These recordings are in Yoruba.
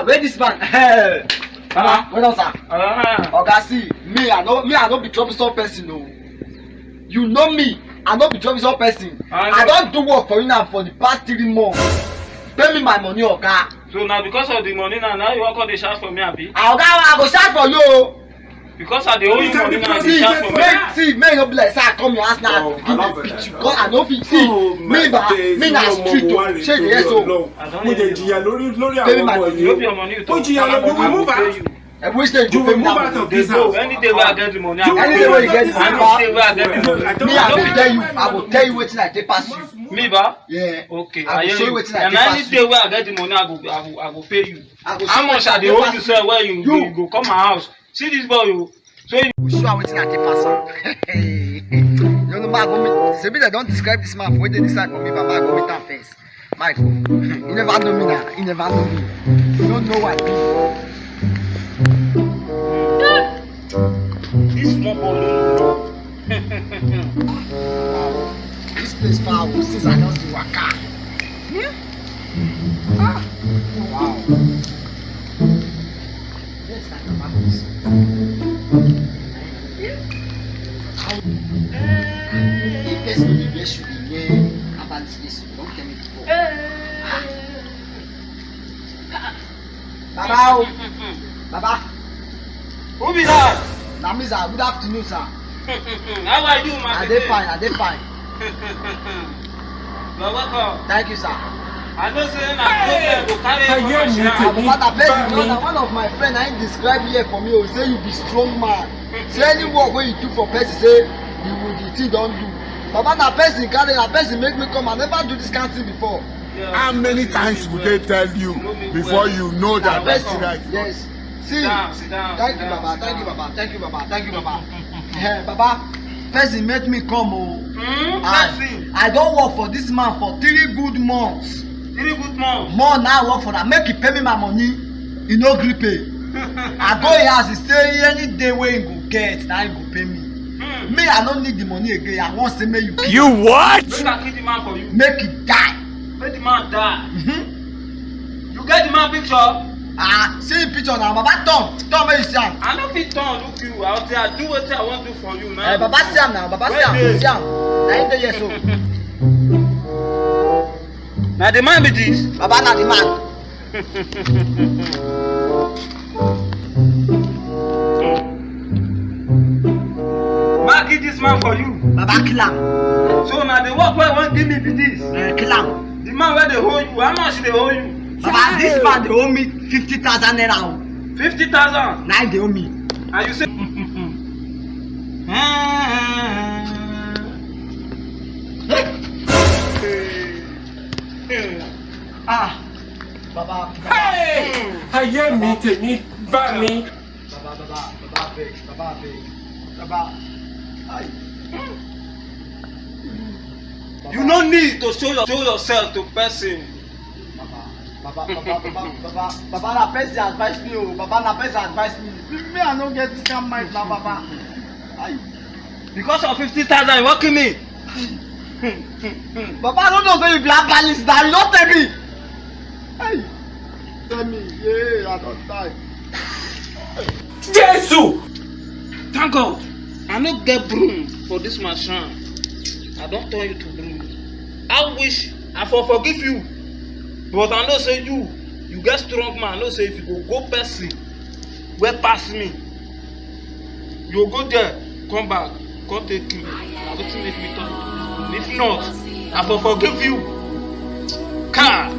Where this man? What else, sir? Oga, see, me, I no be troublesome person, no. You know me, I no be troublesome person. I don't do work for you now for the past 3 months. Pay me my money, Oga. So now because of the money now you want to shout for me, Abi? Oga, I go shout for you. Because I the owe you money now, they shout for me. See, me no be like say I come your house now to give me pitch because I no fit see. Me na street to shake the head so. Mo dey jiya lórí àwọn ọmọ yìí. No be your money you talk. Which day you pay me now? Any day where I get the money, any day where you get the money, any day where I get the money. Me, I go tell you wetin I take pass you. Me ba? Yeah. Okay. I go show you wetin I and take pass you. any day where I get the money, I go pay you. How much I dey owe you, sir? Where you go come my house? See this boy, you. So you go show wetin I take pass am. You know, ma go meet. Sebi they don't describe this man for wetin they decide for me, but ma go meet am first. Michael, you never know me now. You never know me. You don't know what I do. This small boy. Wow. This place far since I just do waka. Wow. Let's talk about this. If person dey bless you, dey about this, don't tell me before. Baba, Baba. Who be that? Na me, sir. Good afternoon, sir. How are you, man? I dey fine. You're welcome. Thank you, sir. I know say na problem go carry you. Na one of my friend I describe here for me. He say you be strong man. Say any work wey you do for person, say you will the thing don do. Baba na person carry, na person make me come. I never do this kind of thing before. Yeah. How many times would they tell you before you know that that's right? Yes. See, sit down. Thank you, Baba. Baba, person make me come. I don't work for this man for 3 good months. 3 good months? More now I work for that. Make he pay me my money. He no gree pay. I go here as he say any day where he go get, now he go pay me. Me, I don't need the money again. I want to say make you. You what? Make I kill the man for you. Make he die. Make the man die. You get the man picture? See the picture now. Baba turn make you see am. I no fit turn look you. I will say I do what I want to do for you now. Baba see am now. Baba see am. Na him dey here so. Na the man be this. Baba na the man. Man kill this man for you. Baba kill am. So na the work wey you wan give me be this. Kill am. The man wey dey hold you, how much dey hold you? Baba, this man dey owe me 50,000 naira. 50,000? Na him dey owe me. And you say Baba. Hey! Ayé mi tèmi bá mi. Baba. you no need to show yourself to person. Baba, na person advise me. Baba, na person advise me. Me, I no get this kind of mind now, Baba. Because of 50,000, you wan kill me? Baba, I don't know say you black balance now. You don't tell me. Hey, tell me. Yeah, I don't die. Jésù! Thank God, I no get broom for this machine. I don turn you to broom. I wish I forgive you. But I know say you get strong man. I know say if you go person wey pass me, you go there, come back, come take me. Na wetin make me talk. If not, I forgive you. Car.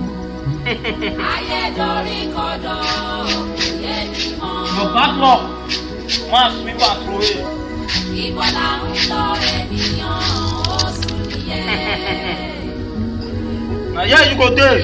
Your bad luck. Man sweep and throw it. Na here you go dey.